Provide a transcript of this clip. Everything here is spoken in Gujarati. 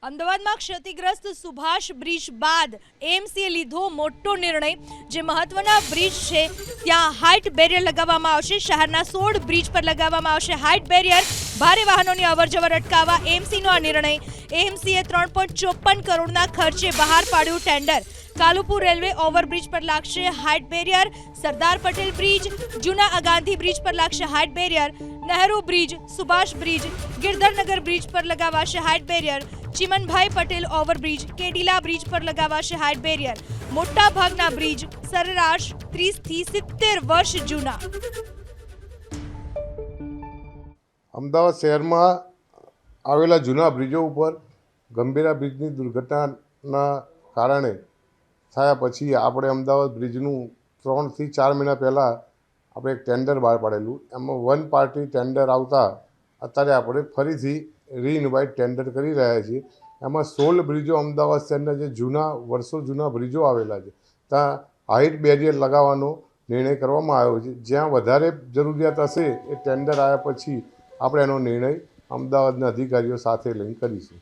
અમદાવાદમાં ક્ષતિગ્રસ્ત સુભાષ બ્રિજ બાદ એએમસીએ લીધો મોટો નિર્ણય। જે મહત્વના બ્રિજ છે ત્યાં હાઇટ બેરિયર લગાવવામાં આવશે। શહેરના 16 બ્રિજ પર લગાવવામાં આવશે હાઇટ બેરિયર। ભારે વાહનોની અવરજવર અટકાવવા એએમસીનો આ નિર્ણય। એએમસીએ 3.54 કરોડના ખર્ચે બહાર પાડ્યું ટેન્ડર। કાલુપુર રેલવે ઓવરબ્રિજ પર લાગશે height barrier. Sardar Patel bridge, જૂના ગાંધી બ્રિજ પર લાગશે height barrier. Nehru bridge, Subhash bridge, Girdharnagar bridge પર લગાવાશે height barrier. Chimanbhai Patel overbridge, Cadila bridge પર લગાવાશે હાઇટ બેરિયર। મોટા ભાગના બ્રિજ સરેરાશ 30 થી 70 વર્ષ જૂના। અમદાવાદ શહેરમાં આવેલા જૂના બ્રિજો ઉપર ગંભીરા બ્રિજની દુર્ઘટનાના કારણે થયા પછી આપણે અમદાવાદ બ્રિજનું 3 થી 4 મહિના પહેલાં આપણે એક ટેન્ડર બહાર પાડેલું। એમાં વન પાર્ટી ટેન્ડર આવતા અત્યારે આપણે ફરીથી રીઇન્વાઇટ ટેન્ડર કરી રહ્યા છીએ। એમાં 16 બ્રિજો અમદાવાદ શહેરના જે વર્ષો જૂના બ્રિજો આવેલા છે ત્યાં હાઇટ બેરિયર લગાવવાનો નિર્ણય કરવામાં આવ્યો છે। જ્યાં વધારે જરૂરિયાત હશે એ ટેન્ડર આવ્યા પછી આપણે એનો નિર્ણય અમદાવાદના અધિકારીઓ સાથે લઈને કરીશું।